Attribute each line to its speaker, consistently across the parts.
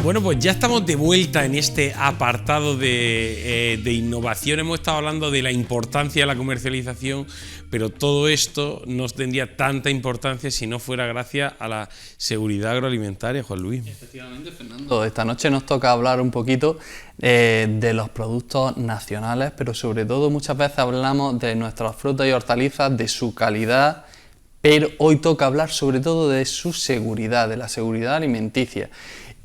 Speaker 1: Bueno, pues ya estamos de vuelta en este apartado de innovación. Hemos estado hablando de la importancia de la comercialización, pero todo esto no tendría tanta importancia si no fuera gracias a la seguridad agroalimentaria, Juan Luis.
Speaker 2: Efectivamente, Fernando. Esta noche nos toca hablar un poquito de los productos nacionales, pero sobre todo muchas veces hablamos de nuestras frutas y hortalizas, de su calidad, pero hoy toca hablar sobre todo de su seguridad, de la seguridad alimenticia.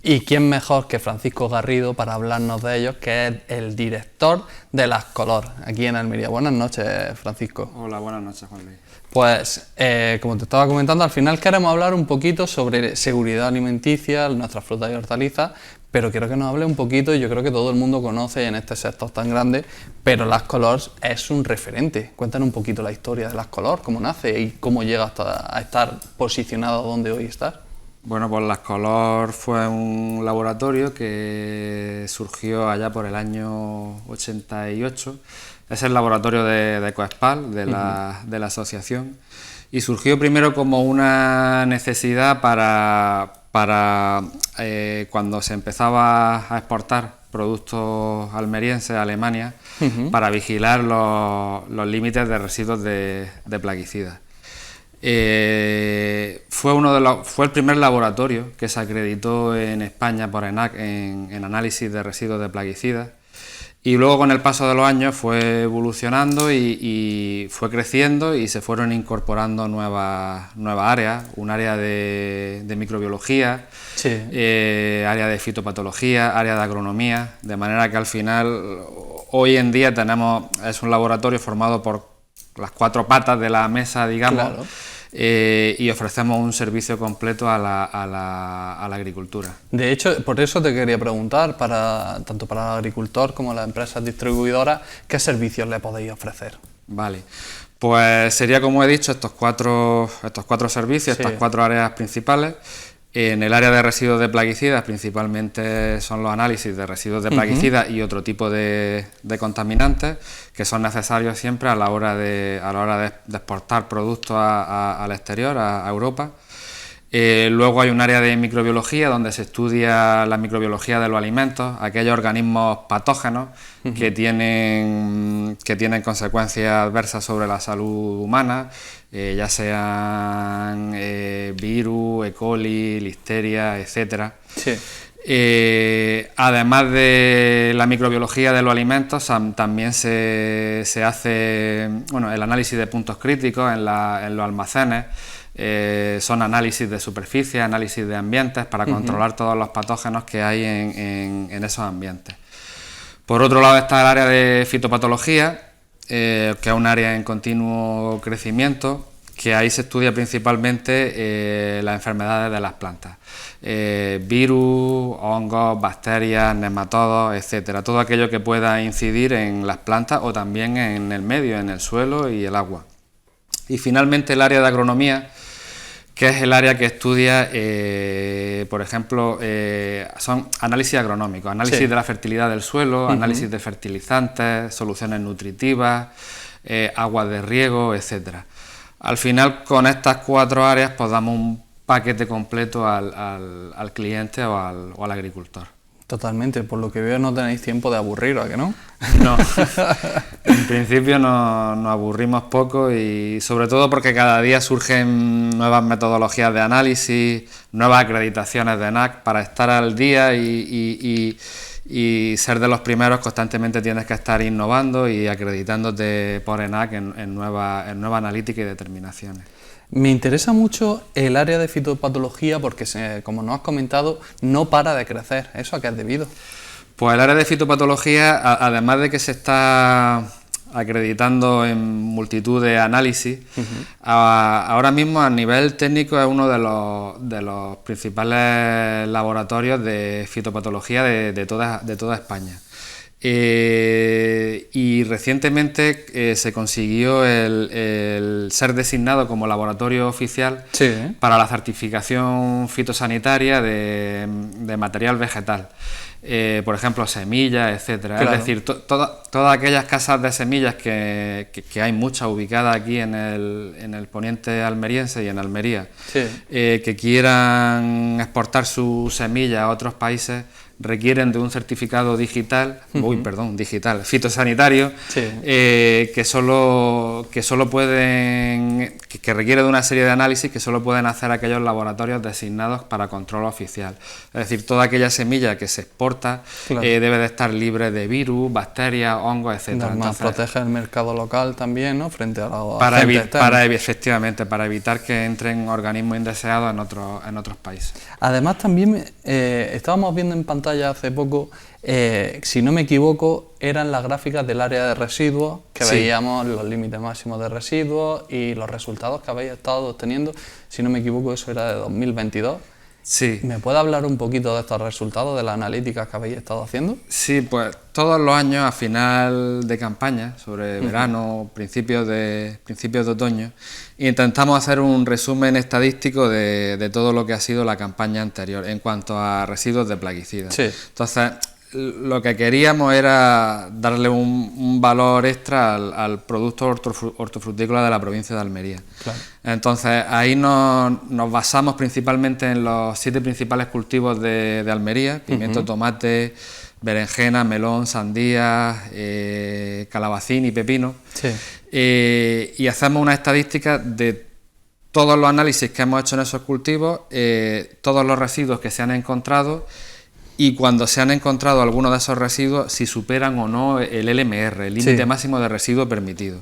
Speaker 2: ¿Y quién mejor que Francisco Garrido para hablarnos de ellos, que es el director de Las Color, aquí en Almería? Buenas noches, Francisco.
Speaker 3: Hola, buenas noches, Juan Luis.
Speaker 2: Pues, como te estaba comentando, al final queremos hablar un poquito sobre seguridad alimenticia, nuestras frutas y hortalizas, pero quiero que nos hable un poquito, yo creo que todo el mundo conoce en este sector tan grande, pero Las Color es un referente. Cuéntanos un poquito la historia de Las Color, cómo nace y cómo llega hasta a estar posicionado donde hoy estás.
Speaker 3: Bueno, pues Las Color fue un laboratorio que surgió allá por el año 88. Es el laboratorio de Coespal, de la asociación, y surgió primero como una necesidad para cuando se empezaba a exportar productos almerienses a Alemania, para vigilar los límites de residuos de plaguicidas. Fue el primer laboratorio que se acreditó en España por ENAC en análisis de residuos de plaguicidas, y luego con el paso de los años fue evolucionando y fue creciendo y se fueron incorporando nuevas áreas, un área de microbiología,
Speaker 2: sí,
Speaker 3: área de fitopatología, área de agronomía, de manera que al final hoy en día es un laboratorio formado por las cuatro patas de la mesa, digamos. Claro. Y ofrecemos un servicio completo a la agricultura.
Speaker 2: De hecho, por eso te quería preguntar, tanto para el agricultor como las empresas distribuidoras, ¿qué servicios le podéis ofrecer?
Speaker 3: Vale, pues sería, como he dicho, estos cuatro servicios, sí, estas cuatro áreas principales. En el área de residuos de plaguicidas principalmente son los análisis de residuos de plaguicidas y otro tipo de contaminantes que son necesarios siempre a la hora de exportar productos al exterior, a Europa. Luego hay un área de microbiología donde se estudia la microbiología de los alimentos, aquellos organismos patógenos que tienen consecuencias adversas sobre la salud humana, ya sean virus, E. coli, listeria, etcétera.
Speaker 2: Sí.
Speaker 3: Además de la microbiología de los alimentos, también se hace el análisis de puntos críticos en los almacenes. Son análisis de superficie, análisis de ambientes para controlar todos los patógenos que hay en esos ambientes. Por otro lado está el área de fitopatología, que es un área en continuo crecimiento, que ahí se estudia principalmente las enfermedades de las plantas, virus, hongos, bacterias, nematodos, etcétera, todo aquello que pueda incidir en las plantas o también en el medio, en el suelo y el agua. Y finalmente el área de agronomía, que es el área que estudia, por ejemplo, son análisis agronómicos, análisis sí, de la fertilidad del suelo, análisis de fertilizantes, soluciones nutritivas, aguas de riego, etcétera. Al final, con estas cuatro áreas, pues damos un paquete completo al cliente o al agricultor.
Speaker 2: Totalmente, por lo que veo no tenéis tiempo de aburriros, ¿a que no?
Speaker 3: No, en principio nos aburrimos poco y sobre todo porque cada día surgen nuevas metodologías de análisis, nuevas acreditaciones de ENAC para estar al día y ser de los primeros. Constantemente tienes que estar innovando y acreditándote por ENAC en nueva analítica y determinaciones.
Speaker 2: Me interesa mucho el área de fitopatología porque, como nos has comentado, no para de crecer. ¿Eso a qué es debido?
Speaker 3: Pues el área de fitopatología, además de que se está acreditando en multitud de análisis, ahora mismo a nivel técnico es uno de los principales laboratorios de fitopatología de toda España. Y recientemente se consiguió el ser designado como laboratorio oficial, sí, para la certificación fitosanitaria de material vegetal. por ejemplo, semillas, etcétera.
Speaker 2: Claro.
Speaker 3: Es decir, todas aquellas casas de semillas que hay muchas ubicadas aquí en el poniente almeriense y en Almería,
Speaker 2: Sí.
Speaker 3: Que quieran exportar sus semillas a otros países, requieren de un certificado digital, digital, fitosanitario,
Speaker 2: Sí.
Speaker 3: que requiere de una serie de análisis que solo pueden hacer aquellos laboratorios designados para control oficial. Es decir, toda aquella semilla que se exporta,
Speaker 2: Claro.
Speaker 3: debe de estar libre de virus, bacterias, hongos, etcétera.
Speaker 2: Además, protege el mercado local también, ¿no? Frente a los
Speaker 3: Para
Speaker 2: agentes externos.
Speaker 3: efectivamente, para evitar que entren organismos indeseados en otros países.
Speaker 2: Además, también estábamos viendo en pantalla hace poco, si no me equivoco, eran las gráficas del área de residuos, que
Speaker 3: Sí.
Speaker 2: veíamos los límites máximos de residuos y los resultados que habéis estado obteniendo. Si no me equivoco, eso era de 2022.
Speaker 3: Sí.
Speaker 2: ¿Me puede hablar un poquito de estos resultados, de las analíticas que habéis estado haciendo?
Speaker 3: Sí, pues todos los años a final de campaña, sobre verano, principios de otoño, intentamos hacer un resumen estadístico de todo lo que ha sido la campaña anterior en cuanto a residuos de plaguicidas.
Speaker 2: Sí.
Speaker 3: Entonces, lo que queríamos era darle un valor extra al producto hortofrutícola de la provincia de Almería.
Speaker 2: Claro.
Speaker 3: Entonces, ahí nos basamos principalmente en los 7 principales cultivos de Almería: pimiento, tomate, berenjena, melón, sandía, calabacín y pepino.
Speaker 2: Sí.
Speaker 3: Y hacemos una estadística de todos los análisis que hemos hecho en esos cultivos, todos los residuos que se han encontrado, y cuando se han encontrado algunos de esos residuos, si superan o no el LMR, el límite
Speaker 2: Sí.
Speaker 3: máximo de residuo permitido.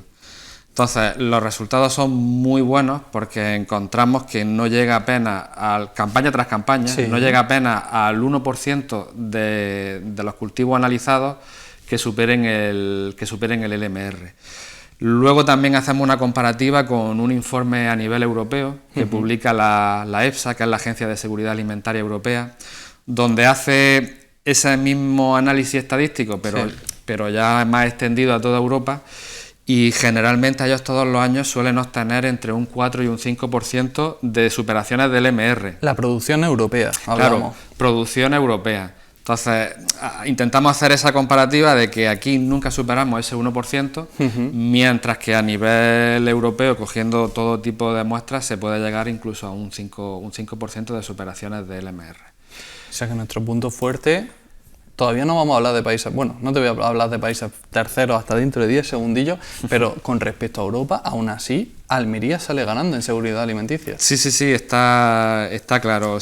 Speaker 3: Entonces, los resultados son muy buenos porque encontramos que no llega apenas, campaña tras campaña,
Speaker 2: Sí.
Speaker 3: no llega apenas al 1% de los cultivos analizados que superen el LMR. Luego también hacemos una comparativa con un informe a nivel europeo que publica la EFSA, que es la Agencia de Seguridad Alimentaria Europea, donde hace ese mismo análisis estadístico, pero ya más extendido a toda Europa, y generalmente ellos todos los años suelen obtener entre un 4 y un 5% de superaciones del MR.
Speaker 2: La producción europea, hablamos.
Speaker 3: Claro, producción europea. Entonces, intentamos hacer esa comparativa de que aquí nunca superamos ese 1%, mientras que a nivel europeo, cogiendo todo tipo de muestras, se puede llegar incluso a un 5% de superaciones del MR.
Speaker 2: O sea que nuestro punto fuerte, todavía no vamos a hablar de países, bueno, no te voy a hablar de países terceros hasta dentro de 10 segundillos, pero con respecto a Europa, aún así, Almería sale ganando en seguridad alimenticia.
Speaker 3: Sí, está claro.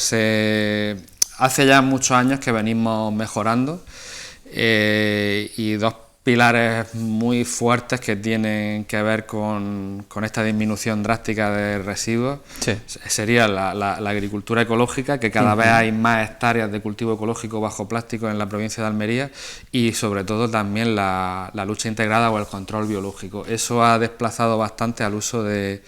Speaker 3: Hace ya muchos años que venimos mejorando, y dos pilares muy fuertes que tienen que ver con esta disminución drástica de residuos.
Speaker 2: Sí.
Speaker 3: Sería la agricultura ecológica, que cada vez hay más hectáreas de cultivo ecológico bajo plástico en la provincia de Almería, y sobre todo también la lucha integrada o el control biológico. Eso ha desplazado bastante al uso de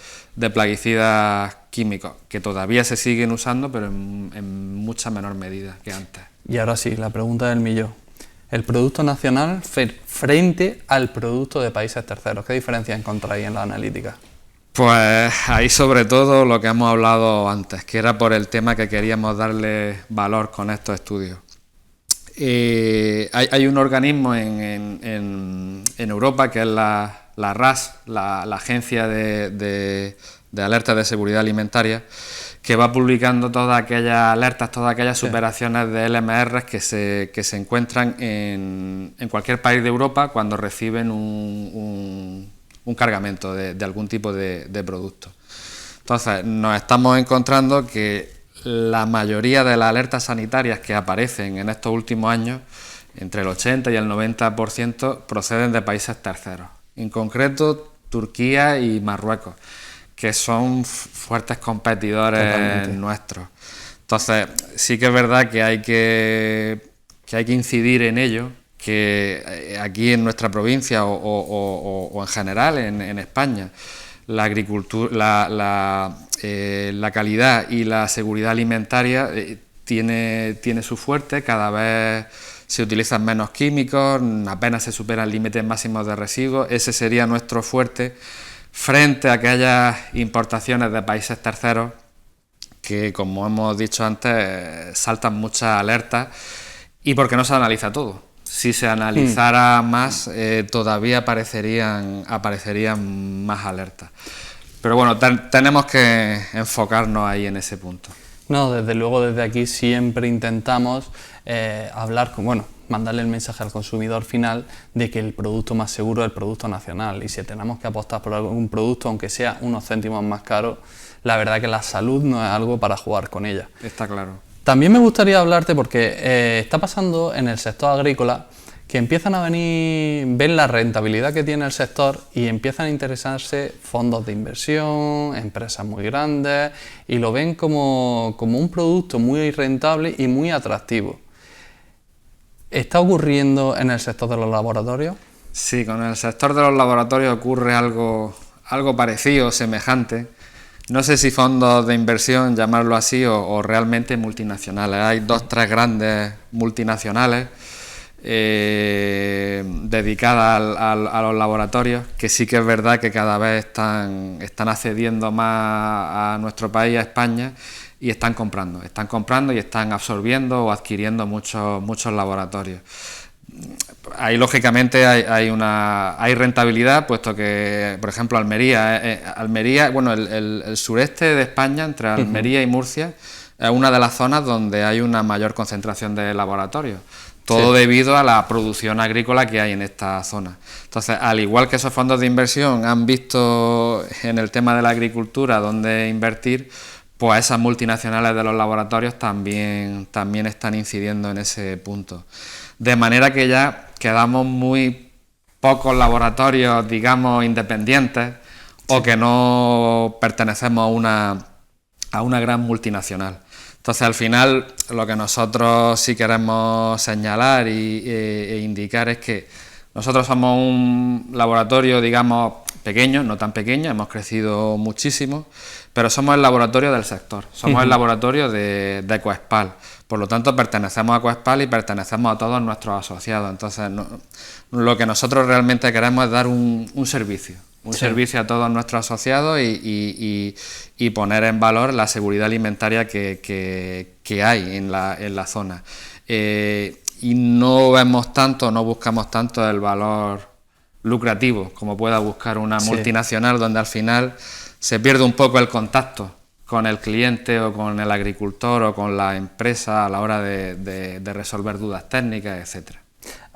Speaker 3: plaguicidas químicos, que todavía se siguen usando, pero en mucha menor medida que antes.
Speaker 2: Y ahora sí, la pregunta del millón. El producto nacional frente al producto de países terceros, ¿qué diferencia encontráis en la analítica?
Speaker 3: Pues ahí sobre todo lo que hemos hablado antes, que era por el tema que queríamos darle valor con estos estudios. Hay un organismo en Europa que es la RAS, la Agencia de Alertas de Seguridad Alimentaria, que va publicando todas aquellas alertas, todas aquellas superaciones de LMR que se encuentran en cualquier país de Europa cuando reciben un cargamento de algún tipo de producto. Entonces, nos estamos encontrando que la mayoría de las alertas sanitarias que aparecen en estos últimos años, entre el 80 y el 90%, proceden de países terceros, en concreto Turquía y Marruecos, que son fuertes competidores
Speaker 2: Totalmente.
Speaker 3: nuestros. Entonces, sí que es verdad que hay que incidir en ello, que aquí en nuestra provincia o en general en España, la agricultura, la calidad y la seguridad alimentaria tiene su fuerte. Cada vez se utilizan menos químicos, apenas se superan límites máximos de residuos. Ese sería nuestro fuerte frente a aquellas importaciones de países terceros que, como hemos dicho antes, saltan muchas alertas y porque no se analiza todo. Si se analizara más, todavía aparecerían más alertas. Pero bueno, tenemos que enfocarnos ahí en ese punto.
Speaker 2: No, desde luego desde aquí siempre intentamos mandarle el mensaje al consumidor final de que el producto más seguro es el producto nacional, y si tenemos que apostar por algún producto, aunque sea unos céntimos más caro, la verdad que la salud no es algo para jugar con ella.
Speaker 3: Está claro.
Speaker 2: También me gustaría hablarte porque está pasando en el sector agrícola que empiezan a ven la rentabilidad que tiene el sector y empiezan a interesarse fondos de inversión, empresas muy grandes, y lo ven como un producto muy rentable y muy atractivo. ¿Está ocurriendo en el sector de los laboratorios?
Speaker 3: Sí, con el sector de los laboratorios ocurre algo parecido, semejante. No sé si fondos de inversión, llamarlo así, o realmente multinacionales. Hay 2-3 grandes multinacionales dedicadas a los laboratorios, que sí que es verdad que cada vez están accediendo más a nuestro país, a España, y están comprando y están absorbiendo o adquiriendo muchos laboratorios. Ahí lógicamente hay rentabilidad, puesto que, por ejemplo, Almería, el sureste de España, entre Almería y Murcia, es una de las zonas donde hay una mayor concentración de laboratorios. Todo debido a la producción agrícola que hay en esta zona. Entonces, al igual que esos fondos de inversión han visto en el tema de la agricultura dónde invertir, pues esas multinacionales de los laboratorios también están incidiendo en ese punto. De manera que ya quedamos muy pocos laboratorios, digamos, independientes, o que no pertenecemos a una gran multinacional. Entonces, al final, lo que nosotros sí queremos señalar e indicar es que nosotros somos un laboratorio, digamos, pequeño, no tan pequeño, hemos crecido muchísimo, pero somos el laboratorio del sector, somos el laboratorio de Coespal. Por lo tanto, pertenecemos a Coespal y pertenecemos a todos nuestros asociados. Entonces, lo que nosotros realmente queremos es dar un servicio. Servicio a todos nuestros asociados y poner en valor la seguridad alimentaria que hay en la zona. Y no buscamos tanto el valor lucrativo como pueda buscar una multinacional, donde al final se pierde un poco el contacto con el cliente o con el agricultor o con la empresa a la hora de resolver dudas técnicas, etcétera.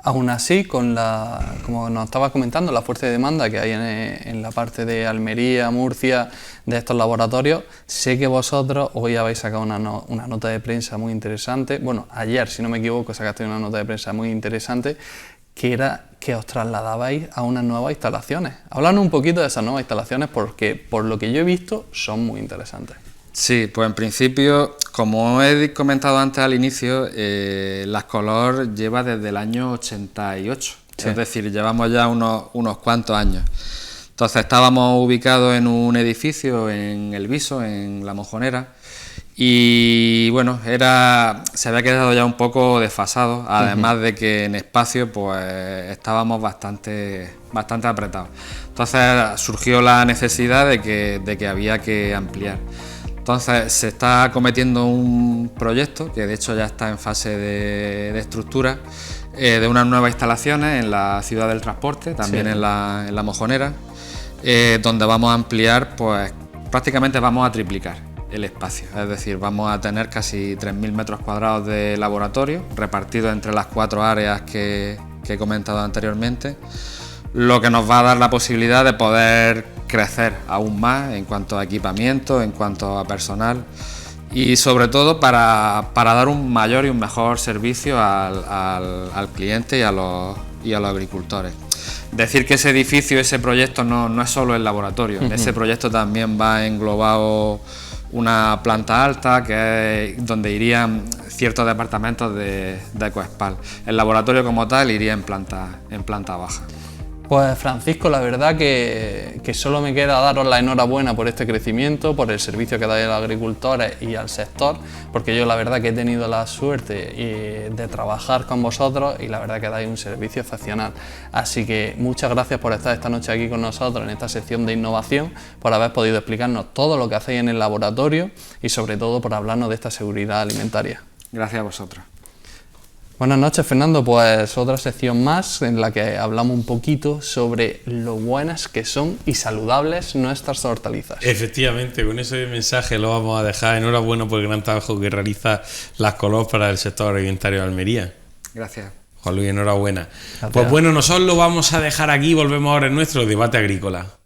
Speaker 2: Aún así, como nos estabas comentando, la fuerza de demanda que hay en la parte de Almería, Murcia, de estos laboratorios, sé que vosotros hoy habéis sacado una nota de prensa muy interesante. Bueno, ayer, si no me equivoco, sacaste una nota de prensa muy interesante, que era que os trasladabais a unas nuevas instalaciones. Háblanos un poquito de esas nuevas instalaciones, porque por lo que yo he visto son muy interesantes.
Speaker 3: Sí, pues en principio, como he comentado antes al inicio, Las Color lleva desde el año 88, es decir, llevamos ya unos cuantos años. Entonces estábamos ubicados en un edificio en El Viso, en La Mojonera, y bueno, se había quedado ya un poco desfasado, además de que en espacio pues estábamos bastante apretados. Entonces surgió la necesidad de que había que ampliar. Entonces se está acometiendo un proyecto que de hecho ya está en fase de estructura, de unas nuevas instalaciones en la ciudad del transporte, también en la Mojonera, donde vamos a ampliar, pues prácticamente vamos a triplicar el espacio, es decir, vamos a tener casi 3.000 metros cuadrados de laboratorio repartidos entre las 4 áreas que he comentado anteriormente, lo que nos va a dar la posibilidad de poder crecer aún más en cuanto a equipamiento, en cuanto a personal, y sobre todo para dar un mayor y un mejor servicio al cliente y a los agricultores. Decir que ese edificio, ese proyecto no es solo el laboratorio, en ese proyecto también va englobado una planta alta, que es donde irían ciertos departamentos de Coespal. El laboratorio como tal iría en planta baja.
Speaker 2: Pues Francisco, la verdad que solo me queda daros la enhorabuena por este crecimiento, por el servicio que dais a los agricultores y al sector, porque yo la verdad que he tenido la suerte de trabajar con vosotros y la verdad que dais un servicio excepcional. Así que muchas gracias por estar esta noche aquí con nosotros en esta sección de innovación, por haber podido explicarnos todo lo que hacéis en el laboratorio y sobre todo por hablarnos de esta seguridad alimentaria.
Speaker 3: Gracias a vosotros.
Speaker 2: Buenas noches, Fernando. Pues otra sección más en la que hablamos un poquito sobre lo buenas que son y saludables nuestras hortalizas.
Speaker 1: Efectivamente, con ese mensaje lo vamos a dejar. Enhorabuena por el gran trabajo que realiza Las Color para el sector agroalimentario de Almería.
Speaker 3: Gracias.
Speaker 1: Juan Luis, enhorabuena.
Speaker 2: Gracias.
Speaker 1: Pues bueno, nosotros lo vamos a dejar aquí, volvemos ahora en nuestro debate agrícola.